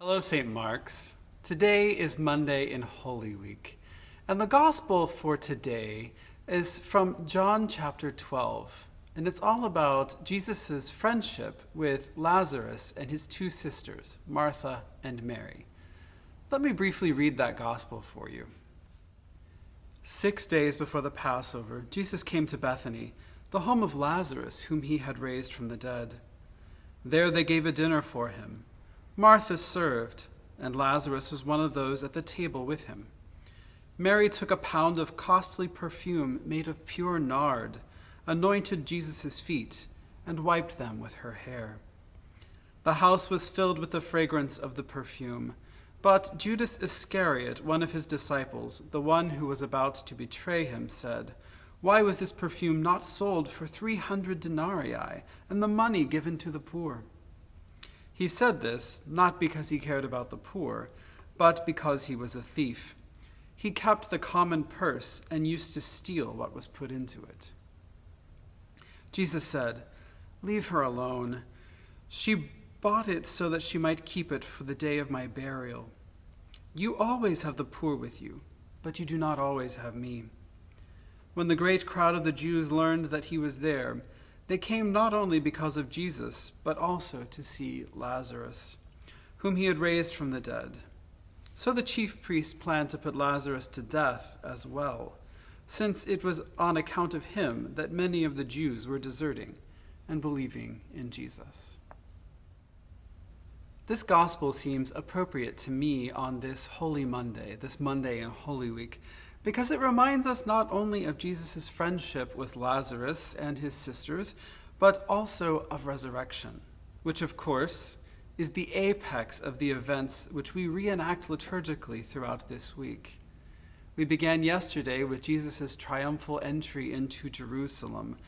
Hello, St. Mark's. Today is Monday in Holy Week, and the Gospel for today is from John chapter 12, and it's all about Jesus' friendship with Lazarus and his two sisters, Martha and Mary. Let me briefly read that Gospel for you. 6 days before the Passover, Jesus came to Bethany, the home of Lazarus, whom he had raised from the dead. There they gave a dinner for him. Martha served, and Lazarus was one of those at the table with him. Mary took a pound of costly perfume made of pure nard, anointed Jesus' feet, and wiped them with her hair. The house was filled with the fragrance of the perfume, but Judas Iscariot, one of his disciples, the one who was about to betray him, said, "Why was this perfume not sold for 300 denarii, and the money given to the poor?" He said this not because he cared about the poor, but because he was a thief. He kept the common purse and used to steal what was put into it. Jesus said, "Leave her alone. She bought it so that she might keep it for the day of my burial. You always have the poor with you, but you do not always have me." When the great crowd of the Jews learned that he was there, they came not only because of Jesus, but also to see Lazarus, whom he had raised from the dead. So the chief priests planned to put Lazarus to death as well, since it was on account of him that many of the Jews were deserting and believing in Jesus. This gospel seems appropriate to me on this Holy Monday, this Monday in Holy Week, because it reminds us not only of Jesus' friendship with Lazarus and his sisters, but also of resurrection, which of course is the apex of the events which we reenact liturgically throughout this week. We began yesterday with Jesus' triumphal entry into Jerusalem,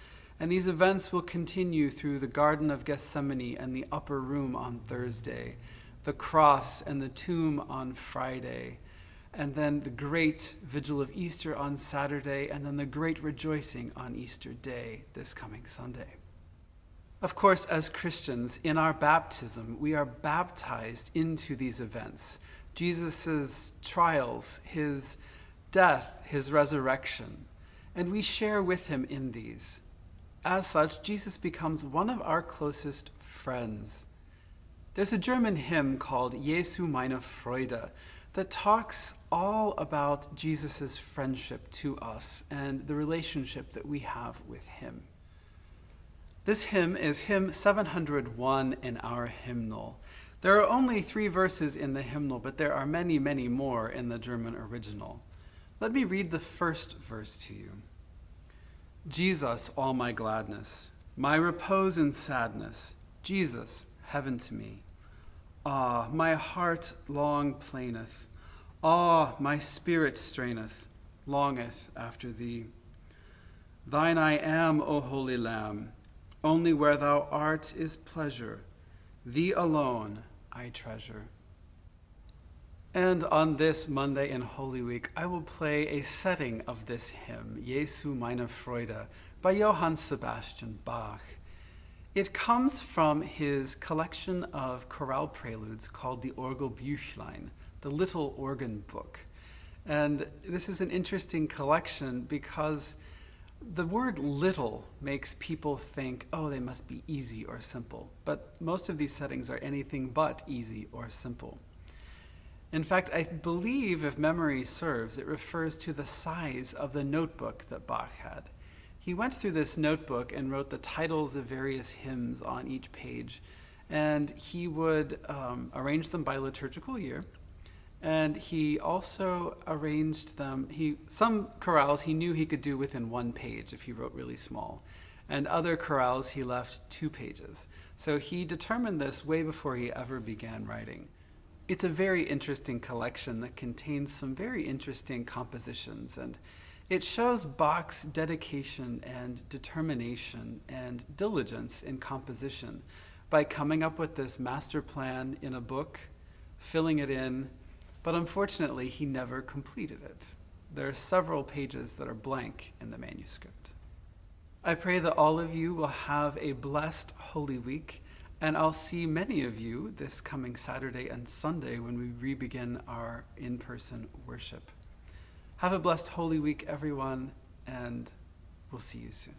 and these events will continue through the Garden of Gethsemane and the upper room on Thursday, the cross and the tomb on Friday, and then the great vigil of Easter on Saturday, and then the great rejoicing on Easter Day this coming Sunday. Of course, as Christians, in our baptism, we are baptized into these events. Jesus' trials, his death, his resurrection, and we share with him in these. As such, Jesus becomes one of our closest friends. There's a German hymn called Jesu, meine, Freude, that talks all about Jesus' friendship to us and the relationship that we have with him. This hymn is hymn 701 in our hymnal. There are only 3 verses in the hymnal, but there are many, many more in the German original. Let me read the first verse to you. Jesus, all my gladness, my repose in sadness, Jesus, heaven to me. Ah, my heart long plaineth, ah, my spirit straineth, longeth after thee. Thine I am, O Holy Lamb, only where thou art is pleasure, thee alone I treasure. And on this Monday in Holy Week, I will play a setting of this hymn, Jesu, meine, Freude, by Johann Sebastian Bach. It comes from his collection of chorale preludes called the Orgelbüchlein, the Little Organ Book. And this is an interesting collection because the word little makes people think, oh, they must be easy or simple. But most of these settings are anything but easy or simple. In fact, I believe, if memory serves, it refers to the size of the notebook that Bach had. He went through this notebook and wrote the titles of various hymns on each page, and he would arrange them by liturgical year, and he also arranged them. Some chorales he knew he could do within 1 page if he wrote really small, and other chorales he left 2 pages. So he determined this way before he ever began writing. It's a very interesting collection that contains some very interesting compositions, and it shows Bach's dedication and determination and diligence in composition by coming up with this master plan in a book, filling it in, but unfortunately he never completed it. There are several pages that are blank in the manuscript. I pray that all of you will have a blessed Holy Week, And I'll see many of you this coming Saturday and Sunday when we re-begin our in-person worship. Have a blessed Holy Week, everyone, and we'll see you soon.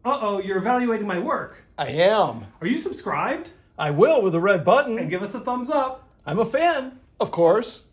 Uh-oh, you're evaluating my work. I am. Are you subscribed? I will with the red button. And give us a thumbs up. I'm a fan. Of course.